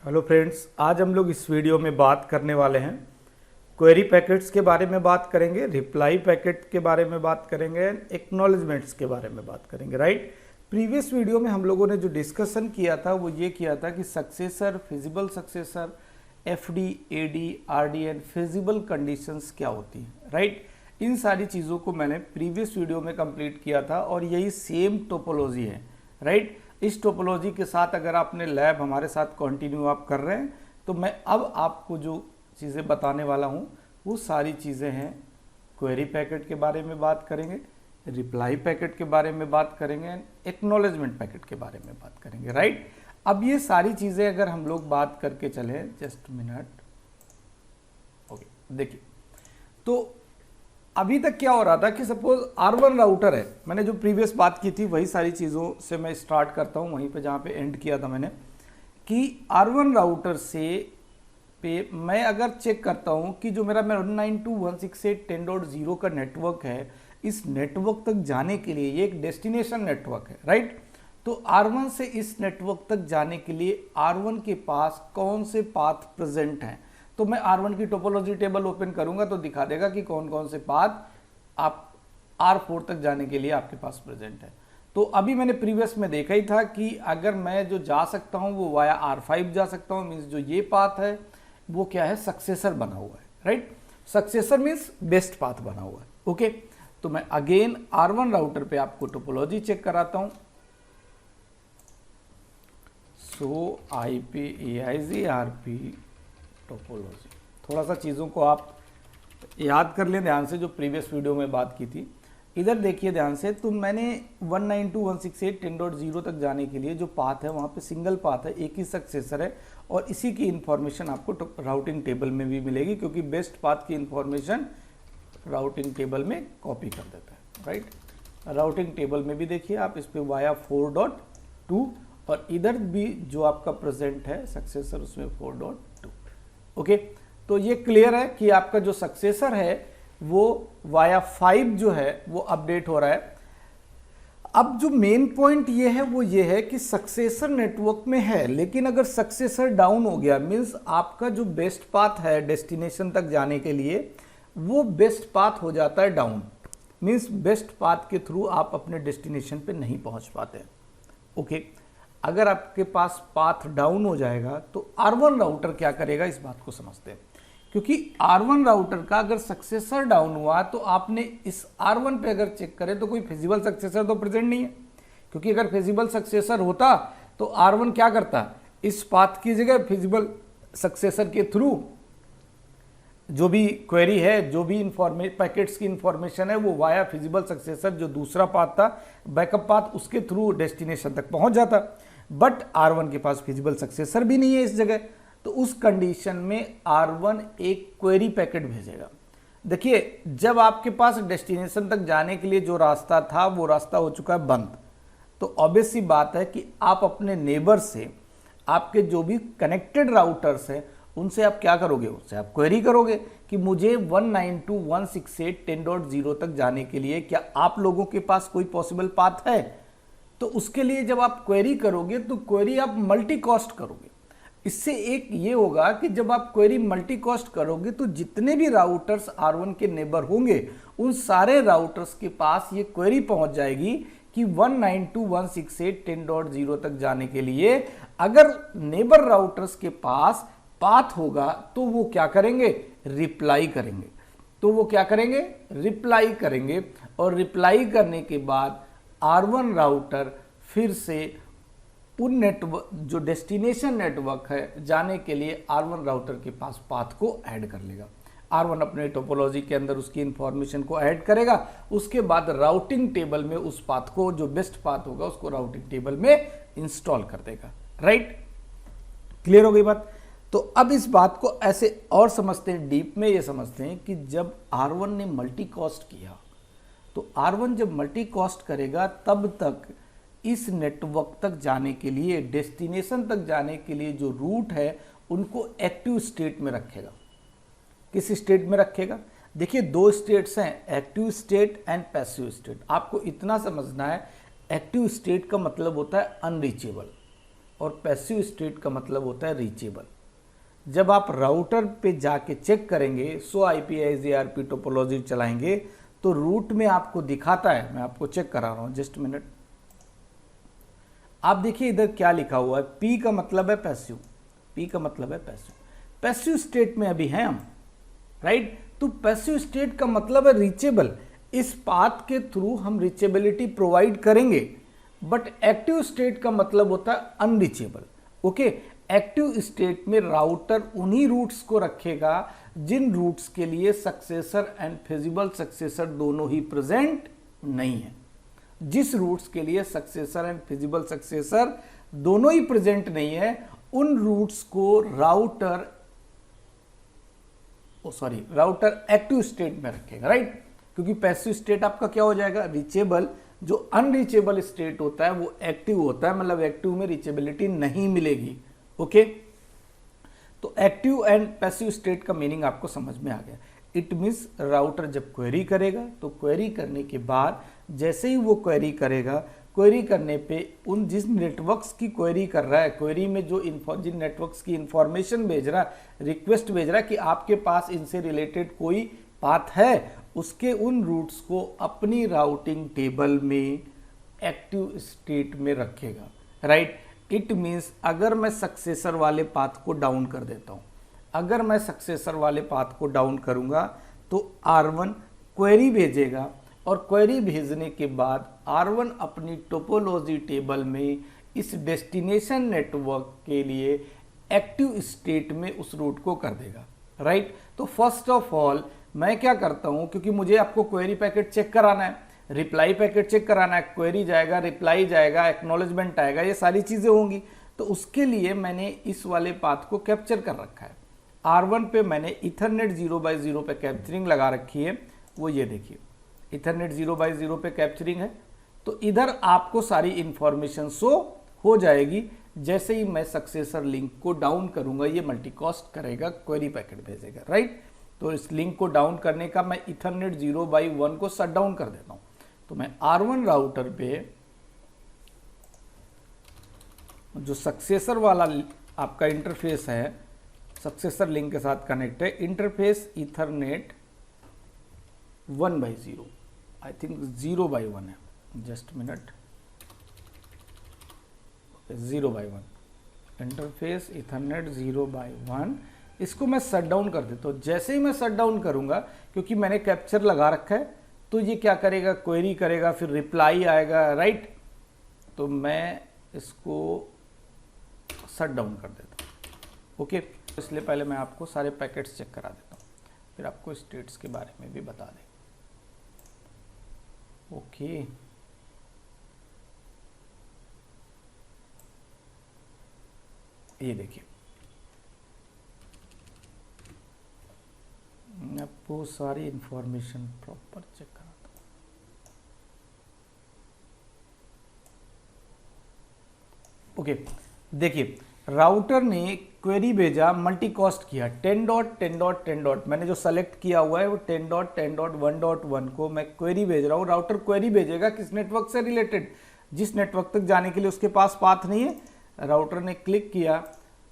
Hello friends, आज हम लोग इस वीडियो में बात करने वाले हैं क्वेरी पैकेट्स के बारे में बात करेंगे, रिप्लाई पैकेट के बारे में बात करेंगे, एक्नॉलेजमेंट्स के बारे में बात करेंगे। राइट, प्रीवियस वीडियो में हम लोगों ने जो डिस्कशन किया था वो ये किया था कि successor, feasible successor, FD, AD, RD and feasible conditions क्या होती हैं। राइट, इन सारी चीज़ों को मैंने प्रीवियस वीडियो में कंप्लीट किया था और यही सेम टोपोलॉजी है। राइट, इस टोपोलॉजी के साथ अगर आपने लैब हमारे साथ कंटिन्यू आप कर रहे हैं तो मैं अब आपको जो चीज़ें बताने वाला हूँ वो सारी चीज़ें हैं। क्वेरी पैकेट के बारे में बात करेंगे, रिप्लाई पैकेट के बारे में बात करेंगे, एक्नॉलेजमेंट पैकेट के बारे में बात करेंगे। राइट, अब ये सारी चीज़ें अगर हम लोग बात करके चले, जस्ट मिनट, ओके, देखिए तो अभी तक क्या हो रहा था कि सपोज R1 राउटर है, मैंने जो प्रीवियस बात की थी वही सारी चीज़ों से मैं स्टार्ट करता हूँ वहीं पे जहाँ पे एंड किया था मैंने, कि R1 राउटर से पे मैं अगर चेक करता हूँ कि जो मेरा 192.168.10.0 का नेटवर्क है, इस नेटवर्क तक जाने के लिए ये एक डेस्टिनेशन नेटवर्क है। राइट, तो R1 से इस नेटवर्क तक जाने के लिए R1 के पास कौन से पाथ प्रेजेंट हैं, तो मैं R1 की टोपोलॉजी टेबल ओपन करूंगा तो दिखा देगा कि कौन कौन से पाथ आप R4 तक जाने के लिए आपके पास प्रेजेंट है। तो अभी मैंने प्रीवियस में देखा ही था कि अगर मैं जो जा सकता हूं वो वाया R5 जा सकता हूं, मीन्स जो ये पाथ है वो क्या है, सक्सेसर बना हुआ है। Right, successor means best path बना हुआ है। ओके, तो मैं अगेन R1 राउटर पे आपको टोपोलॉजी चेक कराता हूं। सो IPAIGRP टोपोलॉजी, थोड़ा सा चीज़ों को आप याद कर लें ध्यान से, जो प्रीवियस वीडियो में बात की थी। इधर देखिए ध्यान से, तो मैंने 192.168.10.0 तक जाने के लिए जो पाथ है वहाँ पे सिंगल पाथ है, एक ही सक्सेसर है और इसी की इन्फॉर्मेशन आपको राउटिंग टेबल में भी मिलेगी, क्योंकि बेस्ट पाथ की इन्फॉर्मेशन राउटिंग टेबल में कॉपी कर देता है। राइट, राउटिंग टेबल में भी देखिए आप इस पर वाया 4.2 और इधर भी जो आपका प्रेजेंट है सक्सेसर उसमें 4.2। ओके, तो ये क्लियर है कि आपका जो सक्सेसर है वो वाया 5 जो है वो अपडेट हो रहा है। अब जो मेन पॉइंट ये है वो ये है कि सक्सेसर नेटवर्क में है, लेकिन अगर सक्सेसर डाउन हो गया मींस आपका जो बेस्ट पाथ है डेस्टिनेशन तक जाने के लिए वो बेस्ट पाथ हो जाता है डाउन, मींस बेस्ट पाथ के थ्रू आप अपने डेस्टिनेशन पे नहीं पहुंच पाते। ओके, अगर आपके पास पाथ डाउन हो जाएगा तो R1 राउटर क्या करेगा, इस बात को समझते हैं। क्योंकि R1 राउटर का अगर सक्सेसर डाउन हुआ तो आपने इस R1 पे अगर चेक करें तो कोई फिजिबल सक्सेसर तो प्रेजेंट नहीं है, क्योंकि अगर फिजिबल सक्सेसर होता तो R1 क्या करता, इस पाथ की जगह फिजिबल सक्सेसर के थ्रू जो भी क्वेरी है, जो भी पैकेट्स की इंफॉर्मेशन है वो वाया फिजिबल सक्सेसर जो दूसरा पाथ था, बैकअप पाथ, उसके थ्रू डेस्टिनेशन तक पहुंच जाता। बट R1 के पास फिजिबल सक्सेसर भी नहीं है इस जगह, तो उस कंडीशन में R1 एक क्वेरी पैकेट भेजेगा। देखिए, जब आपके पास डेस्टिनेशन तक जाने के लिए जो रास्ता था वो रास्ता हो चुका है बंद, तो ऑब्वियस सी बात है कि आप अपने नेबर से, आपके जो भी कनेक्टेड राउटर्स हैं उनसे आप क्या करोगे, उससे आप क्वेरी करोगे कि मुझे 192.168.10.0 तक जाने के लिए क्या आप लोगों के पास कोई पॉसिबल पाथ है। तो उसके लिए जब आप क्वेरी करोगे तो क्वेरी आप मल्टी कॉस्ट करोगे। इससे एक ये होगा कि जब आप क्वेरी मल्टी कॉस्ट करोगे तो जितने भी राउटर्स R1 के नेबर होंगे उन सारे राउटर्स के पास ये क्वेरी पहुंच जाएगी कि 192.168.10.0 तक जाने के लिए अगर नेबर राउटर्स के पास पाथ होगा तो वो क्या करेंगे, रिप्लाई करेंगे। तो वो क्या करेंगे, रिप्लाई करेंगे, और रिप्लाई करने के बाद R1 राउटर फिर से उन नेटवर्क जो डेस्टिनेशन नेटवर्क है जाने के लिए R1 राउटर के पास पाथ को ऐड कर लेगा। R1 अपने टोपोलॉजी के अंदर उसकी इंफॉर्मेशन को ऐड करेगा, उसके बाद राउटिंग टेबल में उस पाथ को, जो बेस्ट पाथ होगा उसको राउटिंग टेबल में इंस्टॉल कर देगा। राइट, क्लियर हो गई बात। तो अब इस बात को ऐसे और समझते हैं, डीप में ये समझते हैं कि जब R1 ने मल्टी कॉस्ट किया तो R1 जब मल्टी कॉस्ट करेगा तब तक इस नेटवर्क तक जाने के लिए, डेस्टिनेशन तक जाने के लिए जो रूट है उनको एक्टिव स्टेट में रखेगा। किस स्टेट में रखेगा, देखिए दो स्टेट्स हैं, active state and passive state. आपको इतना समझना है, एक्टिव स्टेट का मतलब होता है अनरीचेबल, और पैसिव स्टेट का मतलब होता है रीचेबल। जब आप राउटर पे जाके चेक करेंगे, सो IPIS टोपोलॉजी चलाएंगे तो रूट में आपको दिखाता है, मैं आपको चेक करा रहा हूं, जस्ट मिनट। आप देखिए इधर क्या लिखा हुआ है, पी का मतलब है पैसिव, पी का मतलब है पैसिव, पैसिव स्टेट में अभी हैं हम, राइट। तो पैसिव स्टेट का मतलब है रीचेबल, इस पाथ के थ्रू हम रीचेबिलिटी प्रोवाइड करेंगे। बट एक्टिव स्टेट का मतलब होता है अनरीचेबल। ओके, एक्टिव स्टेट में राउटर उन्हीं रूट्स को रखेगा जिन रूट्स के लिए सक्सेसर एंड फिजिबल सक्सेसर दोनों ही प्रेजेंट नहीं है। जिस रूट्स के लिए सक्सेसर एंड फिजिबल सक्सेसर दोनों ही प्रेजेंट नहीं है, उन रूट्स को राउटर एक्टिव स्टेट में रखेगा, राइट। क्योंकि पैसिव स्टेट आपका क्या हो जाएगा, रीचेबल। जो अनरीचेबल स्टेट होता है वो एक्टिव होता है, मतलब एक्टिव में रीचेबिलिटी नहीं मिलेगी। ओके, तो एक्टिव एंड पैसिव स्टेट का मीनिंग आपको समझ में आ गया। इट मीन्स राउटर जब क्वेरी करेगा तो क्वेरी करने के बाद जैसे ही वो क्वेरी करेगा, क्वेरी करने पे उन जिस नेटवर्क्स की क्वेरी कर रहा है, क्वेरी में जो जिन नेटवर्क्स की इंफॉर्मेशन भेज रहा है, रिक्वेस्ट भेज रहा है कि आपके पास इनसे रिलेटेड कोई पाथ है, उसके उन रूट्स को अपनी राउटिंग टेबल में एक्टिव स्टेट में रखेगा, राइट। इट मीन्स अगर मैं सक्सेसर वाले पाथ को डाउन कर देता हूं, अगर मैं सक्सेसर वाले पाथ को डाउन करूंगा तो R1 क्वेरी भेजेगा, और क्वेरी भेजने के बाद R1 अपनी टोपोलॉजी टेबल में इस डेस्टिनेशन नेटवर्क के लिए एक्टिव स्टेट में उस रूट को कर देगा, राइट। तो फर्स्ट ऑफ ऑल मैं क्या करता हूं, क्योंकि मुझे आपको क्वेरी पैकेट चेक कराना है, रिप्लाई पैकेट चेक कराना है, क्वेरी जाएगा, रिप्लाई जाएगा, एक्नॉलेजमेंट आएगा, ये सारी चीजें होंगी। तो उसके लिए मैंने इस वाले पाथ को कैप्चर कर रखा है। R1 पे मैंने इथरनेट 0x0 पे कैप्चरिंग लगा रखी है, वो ये देखिए इथरनेट 0x0 पे कैप्चरिंग है। तो इधर आपको सारी इंफॉर्मेशन शो हो जाएगी। जैसे ही मैं सक्सेसर लिंक को डाउन करूंगा, ये मल्टीकास्ट करेगा, क्वेरी पैकेट भेजेगा, राइट। तो इस लिंक को डाउन करने का मैं इथरनेट 0x1 को शट डाउन कर देता हूं। तो मैं R1 राउटर पे जो सक्सेसर वाला आपका इंटरफेस है, सक्सेसर लिंक के साथ कनेक्ट है, interface Ethernet 1x0, I think 0x1 है, just minute, 0x1 interface Ethernet 0x1, इसको मैं शट डाउन कर देता हूँ। जैसे ही मैं शट डाउन करूंगा, क्योंकि मैंने कैप्चर लगा रखा है, तो ये क्या करेगा, क्वेरी करेगा, फिर रिप्लाई आएगा, राइट। तो मैं इसको शट डाउन कर देता हूँ। ओके, इसलिए पहले मैं आपको सारे पैकेट्स चेक करा देता हूँ, फिर आपको स्टेट्स के बारे में भी बता दें। ओके, ये देखिए मैं आपको सारी इंफॉर्मेशन प्रॉपर चेक कराता हूँ। ओके, देखिए राउटर ने क्वेरी भेजा, मल्टीकास्ट किया, 10.10.10. मैंने जो सेलेक्ट किया हुआ है वो 10.10.1.1 को मैं क्वेरी भेज रहा हूँ। राउटर क्वेरी भेजेगा किस नेटवर्क से रिलेटेड, जिस नेटवर्क तक जाने के लिए उसके पास पाथ नहीं है। राउटर ने क्लिक किया,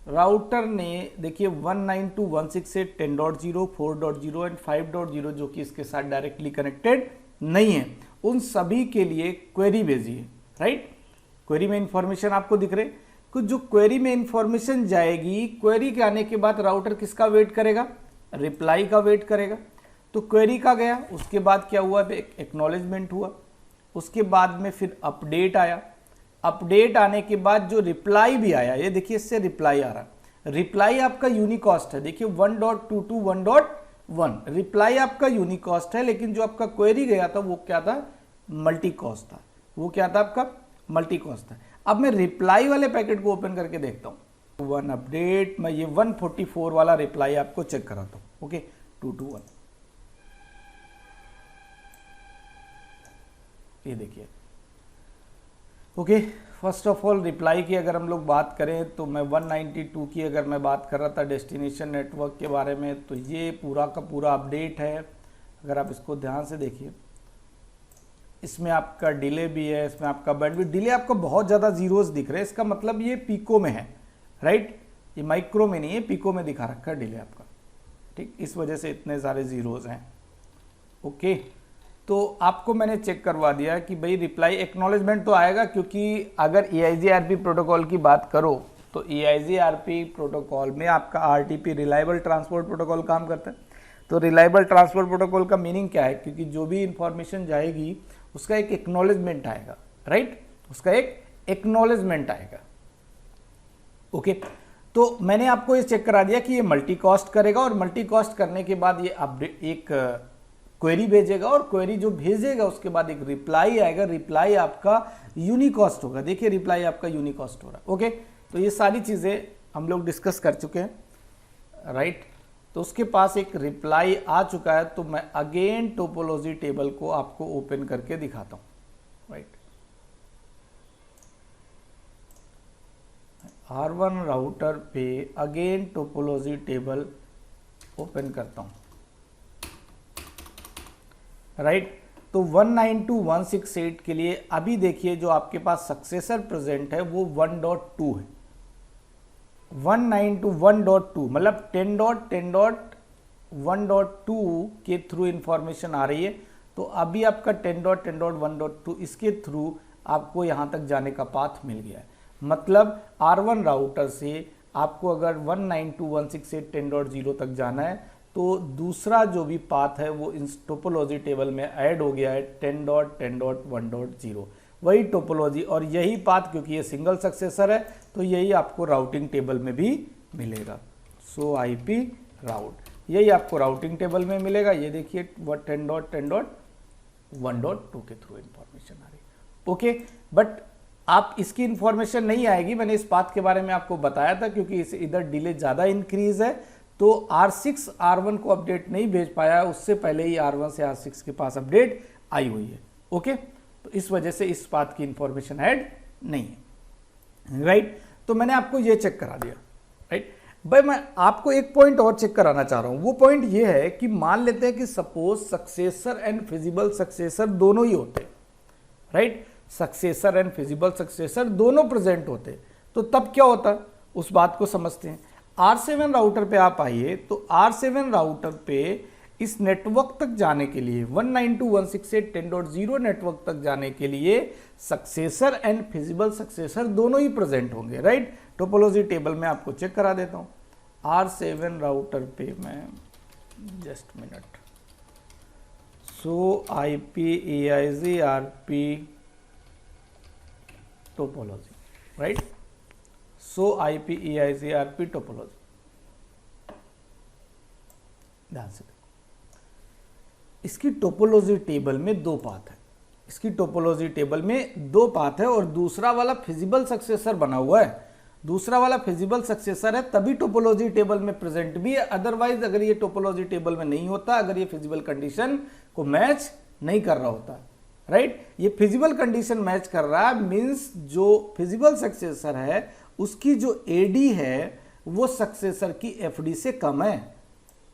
राउटर ने देखिए 192.168.10.0, 4.0 एंड 5.0 जो कि इसके साथ डायरेक्टली कनेक्टेड नहीं है, उन सभी के लिए क्वेरी भेजी है, राइट। क्वेरी में इंफॉर्मेशन आपको दिख रहे, कुछ जो क्वेरी में इंफॉर्मेशन जाएगी, क्वेरी के आने के बाद राउटर किसका वेट करेगा, रिप्लाई का वेट करेगा। तो क्वेरी का गया, उसके बाद क्या हुआ, एक्नॉलेजमेंट हुआ, उसके बाद में फिर अपडेट आया, अपडेट आने के बाद जो रिप्लाई भी आया, ये देखिए इससे रिप्लाई आ रहा, रिप्लाई आपका यूनिकॉस्ट है, देखिए 1.22.1.1 रिप्लाई आपका यूनिकॉस्ट है, लेकिन जो आपका क्वेरी गया था वो क्या था, मल्टीकॉस्ट था, वो क्या था आपका मल्टीकॉस्ट था। अब मैं रिप्लाई वाले पैकेट को ओपन करके देखता हूं, 1 अपडेट, मैं ये 144 वाला रिप्लाई आपको चेक कराता हूं। ओके, 221, ये देखिए। Okay, first of all reply की अगर हम लोग बात करें तो मैं 192 की अगर मैं बात कर रहा था डेस्टिनेशन नेटवर्क के बारे में, तो ये पूरा का पूरा अपडेट है। अगर आप इसको ध्यान से देखिए, इसमें आपका डिले भी है, इसमें आपका बैंडविड्थ। डिले आपको बहुत ज़्यादा जीरोस दिख रहे हैं, इसका मतलब ये पीको में है, राइट। ये माइक्रो में नहीं है, पीको में दिखा रखा है डिले आपका, ठीक। इस वजह से इतने सारे जीरोस हैं। ओके, तो आपको मैंने चेक करवा दिया कि भाई रिप्लाई एक्नॉलेजमेंट तो आएगा, क्योंकि अगर EIGRP प्रोटोकॉल की बात करो तो EIGRP प्रोटोकॉल में आपका RTP रिलायबल ट्रांसपोर्ट प्रोटोकॉल काम करता है। तो रिलायबल ट्रांसपोर्ट प्रोटोकॉल का मीनिंग क्या है, क्योंकि जो भी इंफॉर्मेशन जाएगी उसका एक एक्नॉलेजमेंट आएगा, राइट, उसका एक एक्नॉलेजमेंट आएगा। ओके, तो मैंने आपको ये चेक करा दिया कि ये मल्टी कॉस्ट करेगा, और मल्टी कॉस्ट करने के बाद ये अपडेट एक क्वेरी भेजेगा, और क्वेरी जो भेजेगा उसके बाद एक रिप्लाई आएगा। रिप्लाई आपका यूनिकॉस्ट होगा। देखिए रिप्लाई आपका यूनिकॉस्ट हो रहा है। ओके, तो ये सारी चीज़ें हम लोग डिस्कस कर चुके हैं, राइट। तो उसके पास एक रिप्लाई आ चुका है, तो मैं अगेन टोपोलॉजी टेबल को आपको ओपन करके दिखाता हूँ, राइट। R1 राउटर पे अगेन टोपोलॉजी टेबल ओपन करता हूँ, राइट। तो 192.168 के लिए अभी देखिए जो आपके पास सक्सेसर प्रेजेंट है वो 1.2 है। 192.1.2 मतलब 10.10.1.2 के थ्रू इंफॉर्मेशन आ रही है। तो अभी आपका 10.10.1.2 इसके थ्रू आपको यहाँ तक जाने का पाथ मिल गया है। मतलब R1 राउटर से आपको अगर 192.168.10.0 तक जाना है तो दूसरा जो भी पाथ है वो इस टोपोलॉजी टेबल में ऐड हो गया है 10.10.1.0, वही टोपोलॉजी और यही पाथ, क्योंकि ये सिंगल सक्सेसर है तो यही आपको राउटिंग टेबल में भी मिलेगा। सो IP राउट यही आपको राउटिंग टेबल में मिलेगा। ये देखिए 10.10.1.2 के थ्रू इंफॉर्मेशन आ रही है। ओके, बट आप इसकी इंफॉर्मेशन नहीं आएगी, मैंने इस पाथ के बारे में आपको बताया था, क्योंकि इस इधर डिले ज़्यादा इंक्रीज है तो R6 R1 को अपडेट नहीं भेज पाया, उससे पहले ही R1 से R6 के पास अपडेट आई हुई है। ओके, तो इस वजह से इस पाथ की इंफॉर्मेशन ऐड नहीं है, राइट। तो मैंने आपको ये चेक करा दिया, राइट। भाई मैं आपको एक पॉइंट और चेक कराना चाह रहा हूं। वो पॉइंट ये है कि मान लेते हैं कि suppose successor and feasible successor दोनों ही होते, right. Successor and feasible successor दोनों प्रेजेंट होते, तो तब क्या होता उस बात को समझते हैं। R7 राउटर पे आप आइए, तो R7 राउटर पे इस नेटवर्क तक जाने के लिए 192.168.10.0 नेटवर्क तक जाने के लिए सक्सेसर एंड फिजिबल सक्सेसर दोनों ही प्रेजेंट होंगे, राइट। टोपोलॉजी टेबल में आपको चेक करा देता हूं। R7 राउटर पे मैं जस्ट मिनट, सो IP EIGRP टोपोलॉजी, राइट। सो IP EIGRP टोपोलॉजी, ध्यान से देखो, इसकी टोपोलॉजी टेबल में दो पाथ है। इसकी टोपोलॉजी टेबल में दो पाथ है और दूसरा वाला फिजिबल सक्सेसर बना हुआ है। दूसरा वाला फिजिबल सक्सेसर है तभी टोपोलॉजी टेबल में प्रेजेंट भी है, अदरवाइज अगर ये टोपोलॉजी टेबल में नहीं होता, अगर ये फिजिबल कंडीशन को मैच नहीं कर रहा होता, राइट। ये फिजिबल कंडीशन मैच कर रहा है, मींस जो फिजिबल सक्सेसर है उसकी जो AD है वो सक्सेसर की FD से कम है।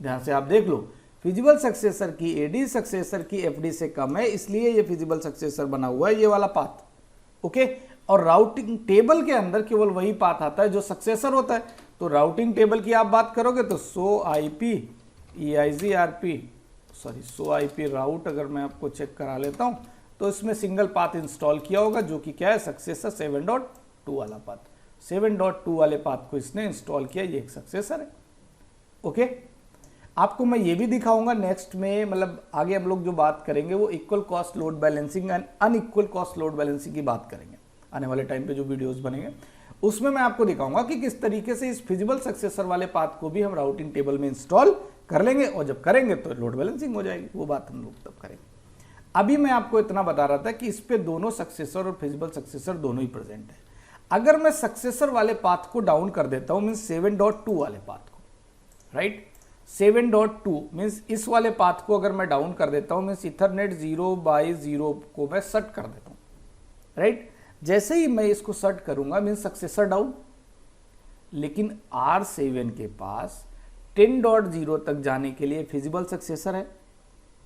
ध्यान से आप देख लो, फिजिबल सक्सेसर की AD सक्सेसर की FD से कम है, इसलिए ये फिजिबल सक्सेसर बना हुआ है, ये वाला पाथ। ओके, और राउटिंग टेबल के अंदर केवल वही पाथ आता है जो सक्सेसर होता है। तो राउटिंग टेबल की आप बात करोगे तो सो IP राउट अगर मैं आपको चेक करा लेता हूं तो इसमें सिंगल पाथ इंस्टॉल किया होगा, जो कि क्या है, सक्सेसर 7.2 वाला पाथ। 7.2 वाले पाथ को इसने इंस्टॉल किया, ये एक सक्सेसर है। ओके, आपको मैं ये भी दिखाऊंगा नेक्स्ट में, मतलब आगे हम लोग जो बात करेंगे वो equal cost load balancing and unequal cost load balancing की बात करेंगे आने वाले टाइम पे जो वीडियोस बनेंगे, उसमें मैं आपको दिखाऊंगा कि किस तरीके से इस फिजिबल सक्सेसर वाले पाथ को भी हम राउटिंग टेबल में इंस्टॉल कर लेंगे, और जब करेंगे तो लोड बैलेंसिंग हो जाएगी। वो बात हम लोग तब करेंगे। अभी मैं आपको इतना बता रहा था कि इस पे दोनों सक्सेसर और फिजिबल सक्सेसर दोनों ही प्रेजेंट है। अगर मैं सक्सेसर वाले पाथ को डाउन कर देता हूं, मीन्स 7.2 वाले पाथ को, राइट, 7.2 मीन्स इस वाले पाथ को अगर मैं डाउन कर देता हूं, मीन्स इथरनेट 0/0 को मैं सेट कर देता हूं, राइट। जैसे ही मैं इसको सेट करूंगा मीन्स सक्सेसर डाउन, लेकिन R7 के पास 10.0 तक जाने के लिए फिजिबल सक्सेसर है,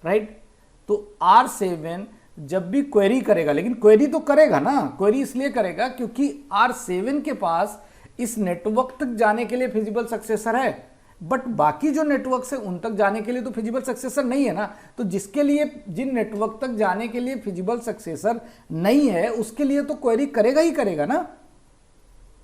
राइट। तो R7 जब भी क्वेरी करेगा, लेकिन क्वेरी तो करेगा ना, क्वेरी इसलिए करेगा क्योंकि R7 के पास इस नेटवर्क तक जाने के लिए फिजिबल सक्सेसर है, बट बाकी जो नेटवर्क है उन तक जाने के लिए तो फिजिबल सक्सेसर नहीं है ना। तो जिसके लिए, जिन नेटवर्क तक जाने के लिए फिजिबल सक्सेसर नहीं है, उसके लिए तो क्वेरी करेगा ही करेगा ना।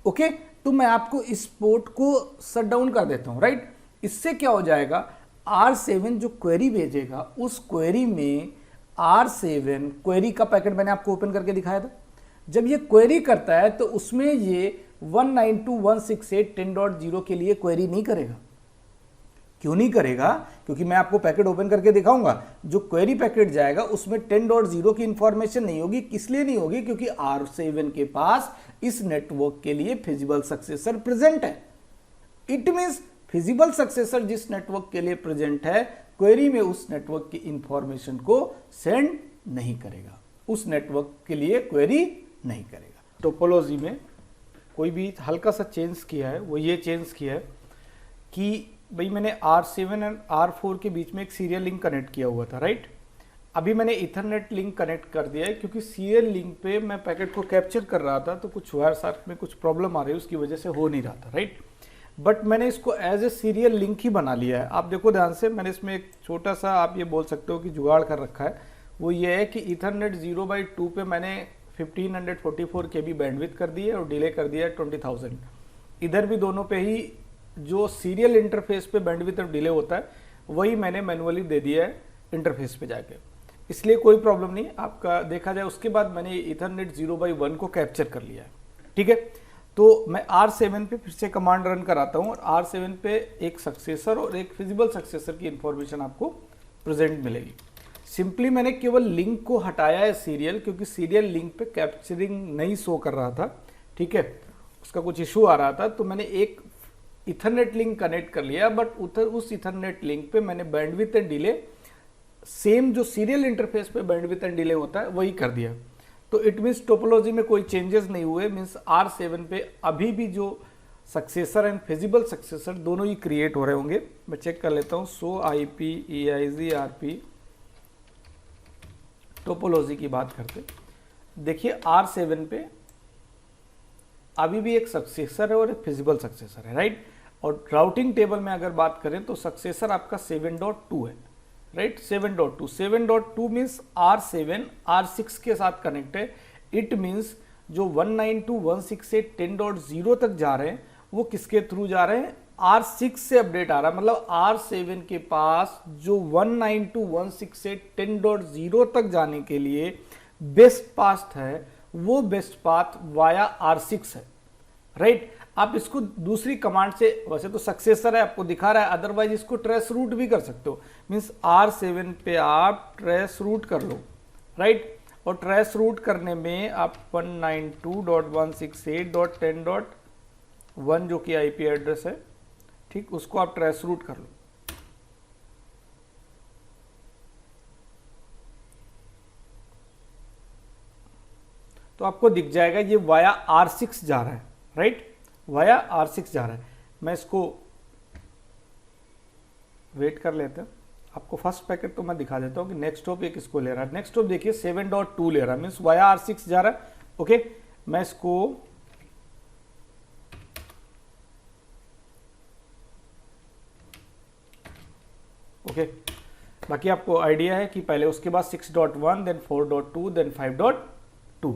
ओके, तो मैं आपको इस पोर्ट को शट डाउन कर देता हूं, राइट। इससे क्या हो जाएगा, R7 जो क्वेरी भेजेगा उस क्वेरी में R7 क्वेरी का पैकेट मैंने आपको ओपन करके दिखाया था। जब ये क्वेरी करता है तो उसमें ये 192.168.10.0 के लिए क्वेरी नहीं करेगा। क्यों नहीं करेगा? क्योंकि मैं आपको पैकेट ओपन करके दिखाऊंगा, जो क्वेरी पैकेट जाएगा उसमें 10.0 की इंफॉर्मेशन नहीं होगी। किस लिए नहीं होगी? क्योंकि R7 के पास इस नेटवर्क के लिए फिजिबल सक्सेसर प्रेजेंट है। इट मींस फिजिबल सक्सेसर जिस नेटवर्क के लिए प्रेजेंट है, क्वेरी में उस नेटवर्क की इंफॉर्मेशन को सेंड नहीं करेगा, उस नेटवर्क के लिए क्वेरी नहीं करेगा। टोपोलॉजी में कोई भी हल्का सा चेंज किया है, वो ये चेंज किया है कि भाई मैंने R7 एंड R4 के बीच में एक सीरियल लिंक कनेक्ट किया हुआ था, राइट। अभी मैंने इथरनेट लिंक कनेक्ट कर दिया है, क्योंकि सीरियल लिंक पे मैं पैकेट को कैप्चर कर रहा था तो कुछ वायर सार्क में कुछ प्रॉब्लम आ रही है, उसकी वजह से हो नहीं रहा था, राइट। बट मैंने इसको एज ए सीरियल लिंक ही बना लिया है। आप देखो ध्यान से, मैंने इसमें एक छोटा सा, आप ये बोल सकते हो कि जुगाड़ कर रखा है। वो ये है कि इथरनेट 0/2 पे मैंने 1544 KB बैंडविड्थ कर दी है और डिले कर दिया है 20,000। इधर भी दोनों पे ही जो सीरियल इंटरफेस पे बैंडविड्थ और डिले होता है वही मैंने मैनुअली दे दिया है इंटरफेस पे जाके, इसलिए कोई प्रॉब्लम नहीं आपका देखा जाए। उसके बाद मैंने इथरनेट 0/1 को कैप्चर कर लिया है, ठीक है। तो मैं R7 पे फिर से कमांड रन कराता हूँ और R7 पे एक सक्सेसर और एक फिजिबल सक्सेसर की इंफॉर्मेशन आपको प्रेजेंट मिलेगी। सिंपली मैंने केवल लिंक को हटाया है सीरियल, क्योंकि सीरियल लिंक पे कैप्चरिंग नहीं शो कर रहा था, ठीक है, उसका कुछ इशू आ रहा था। तो मैंने एक इथरनेट लिंक कनेक्ट कर लिया, बट उस इथरनेट लिंक पे मैंने बैंडविड्थ एंड डिले सेम जो सीरियल इंटरफेस पे बैंडविड्थ एंड डिले होता है वही कर दिया। तो इट मीन्स टोपोलॉजी में कोई चेंजेस नहीं हुए। मीन्स R7 पे अभी भी जो सक्सेसर एंड फिजिबल सक्सेसर दोनों ही क्रिएट हो रहे होंगे। मैं चेक कर लेता हूँ। सो IP EIG RP टोपोलॉजी की बात करते, देखिए R7 पे अभी भी एक सक्सेसर है और एक फिजिबल सक्सेसर है, राइट। और राउटिंग टेबल में अगर बात करें तो सक्सेसर आपका 7.2 है, राइट। 7.2 मीन्स R7 R6 के साथ कनेक्ट है। इट मीन्स जो 192.168.10.0 तक जा रहे हैं वो किसके थ्रू जा रहे हैं? R6 से अपडेट आ रहा है। मतलब R7 के पास जो 192.168.10.0 तक जाने के लिए बेस्ट पाथ है, वो बेस्ट पाथ वाया R6 है, राइट। आप इसको दूसरी कमांड से, वैसे तो सक्सेसर है आपको दिखा रहा है, अदरवाइज इसको ट्रेस रूट भी कर सकते हो। मीन्स R7 पे आप ट्रेस रूट कर लो, राइट। और ट्रेस रूट करने में आप 192.168.10.1 जो कि IP एड्रेस है, ठीक, उसको आप ट्रेस रूट कर लो। तो आपको दिख जाएगा ये वाया R6 जा रहा है, राइट, वाया R6 जा रहा है। मैं इसको वेट कर लेते हैं, आपको फर्स्ट पैकेट तो मैं दिखा देता हूँ कि नेक्स्ट हॉप ये किसको ले रहा है। नेक्स्ट हॉप देखिए 7.2 ले रहा है, मीन्स वाया R6 जा रहा है। ओके, मैं इसको बाकी आपको आइडिया है कि पहले उसके बाद 6.1 देन 4.2 देन 5.2,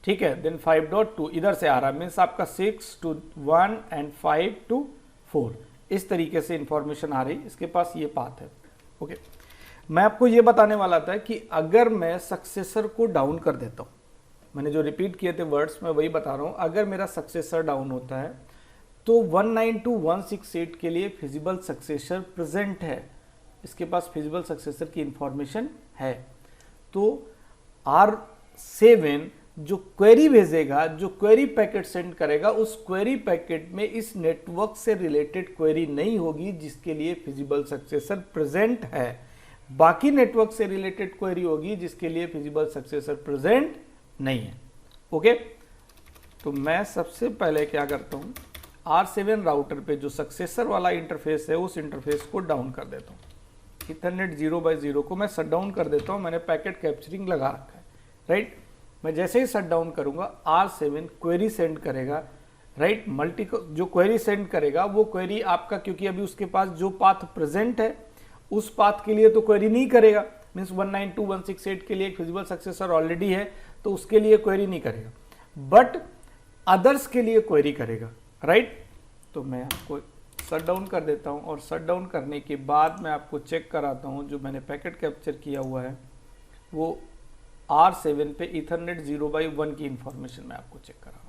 ठीक है, देन 5.2 इधर से आ रहा है। मीन्स आपका 6 to 1 एंड 5 to 4 इस तरीके से इंफॉर्मेशन आ रही, इसके पास ये पाथ है। ओके, मैं आपको ये बताने वाला था कि अगर मैं सक्सेसर को डाउन कर देता हूँ, मैंने जो रिपीट किए थे वर्ड्स मैं वही बता रहा हूँ, अगर मेरा सक्सेसर डाउन होता है तो 192.168 के लिए फिजिबल सक्सेसर प्रेजेंट है, इसके पास फिजिबल सक्सेसर की इंफॉर्मेशन है। तो R7 जो क्वेरी भेजेगा, जो क्वेरी पैकेट सेंड करेगा, उस क्वेरी पैकेट में इस नेटवर्क से रिलेटेड क्वेरी नहीं होगी जिसके लिए फिजिबल सक्सेसर प्रेजेंट है। बाकी नेटवर्क से रिलेटेड क्वेरी होगी जिसके लिए फिजिबल सक्सेसर प्रेजेंट नहीं है। ओके, तो मैं सबसे पहले क्या करता हूं, R7 राउटर पे जो सक्सेसर वाला इंटरफेस है उस इंटरफेस को डाउन कर देता हूं। ईथरनेट 0/0 को मैं शट डाउन कर देता हूँ। मैंने पैकेट कैप्चरिंग लगा रखा है, राइट। मैं जैसे ही शट डाउन करूँगा R7 क्वेरी सेंड करेगा, राइट। जो क्वेरी सेंड करेगा वो क्वेरी आपका, क्योंकि अभी उसके पास जो पाथ प्रेजेंट है उस पाथ के लिए तो क्वेरी नहीं करेगा, मीन्स 192.168 के लिए एक फिजिबल सक्सेसर ऑलरेडी है तो उसके लिए क्वेरी नहीं करेगा, बट अदर्स के लिए क्वेरी करेगा, राइट। तो मैं आपको शट डाउन कर देता हूं और शट डाउन करने के बाद मैं आपको चेक कराता हूं जो मैंने पैकेट कैप्चर किया हुआ है वो R7 पे ईथरनेट 0/1 की इंफॉर्मेशन मैं आपको चेक करा रहा हूं।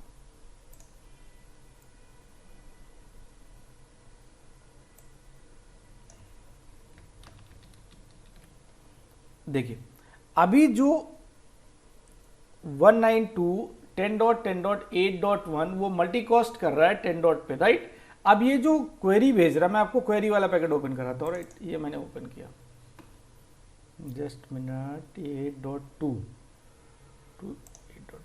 देखिए अभी जो 192.10.10.8.1 वो मल्टीकास्ट कर रहा है 10 डॉट पे, राइट। अब ये जो क्वेरी भेज रहा है, मैं आपको क्वेरी वाला पैकेट ओपन कराता हूँ, राइट। ये मैंने ओपन किया, जस्ट मिनट, 8.2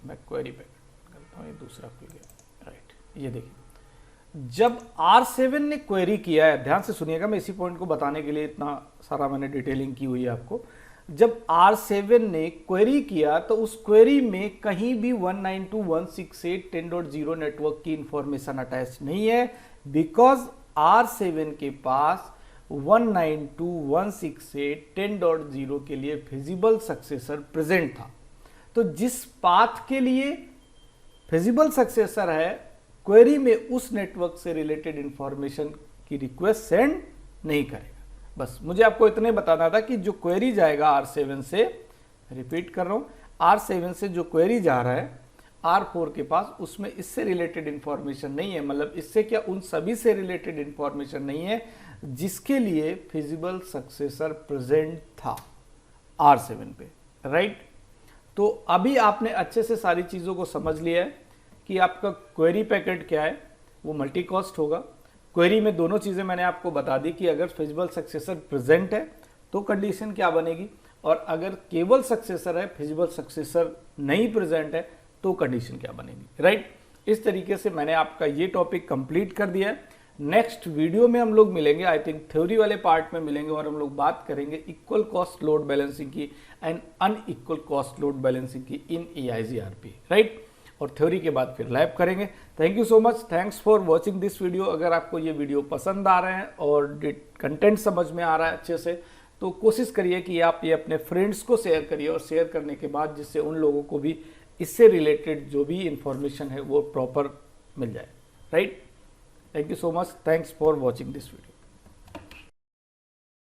मैं क्वेरी पैकेट करता हूँ, ये दूसरा खुल गया, राइट। ये देखिए जब R7 ने क्वेरी किया है, ध्यान से सुनिएगा, मैं इसी पॉइंट को बताने के लिए इतना सारा मैंने डिटेलिंग की हुई है आपको। जब R7 ने क्वेरी किया तो उस क्वेरी में कहीं भी 192.168.10.0 नेटवर्क की इंफॉर्मेशन अटैच नहीं है, बिकॉज R7 के पास 192.168.10.0 के लिए फिजिबल सक्सेसर प्रेजेंट था। तो जिस पाथ के लिए फिजिबल सक्सेसर है, क्वेरी में उस नेटवर्क से रिलेटेड इंफॉर्मेशन की रिक्वेस्ट सेंड नहीं करेगा। बस मुझे आपको इतने बताना था कि जो क्वेरी जाएगा R7 से, रिपीट कर रहा हूं, R7 से जो क्वेरी जा रहा है R4 के पास, उसमें इससे रिलेटेड इंफॉर्मेशन नहीं है। मतलब इससे क्या, उन सभी से रिलेटेड इंफॉर्मेशन नहीं है जिसके लिए फिजिबल सक्सेसर प्रेजेंट था R7 पे, राइट। तो अभी आपने अच्छे से सारी चीज़ों को समझ लिया है कि आपका क्वेरी पैकेट क्या है, वो मल्टीकास्ट होगा। क्वेरी में दोनों चीज़ें मैंने आपको बता दी कि अगर फिजिबल सक्सेसर प्रेजेंट है तो कंडीशन क्या बनेगी, और अगर केवल सक्सेसर है, फिजिबल सक्सेसर नहीं प्रेजेंट है तो कंडीशन क्या बनेगी, राइट। इस तरीके से मैंने आपका ये टॉपिक कंप्लीट कर दिया है। नेक्स्ट वीडियो में हम लोग मिलेंगे, आई थिंक थ्योरी वाले पार्ट में मिलेंगे, और हम लोग बात करेंगे इक्वल कॉस्ट लोड बैलेंसिंग की and unequal cost load balancing की इन EIGRP, राइट। और थ्योरी के बाद फिर लैब करेंगे। Thank you so much, thanks for watching this video. अगर आपको ये वीडियो पसंद आ रहे हैं और कंटेंट समझ में आ रहा है अच्छे से, तो कोशिश करिए कि आप ये अपने फ्रेंड्स को शेयर करिए, और शेयर करने के बाद जिससे उन लोगों को भी इससे रिलेटेड जो भी इंफॉर्मेशन है वो प्रॉपर मिल जाए, right. Thank you so much, thanks for watching this video.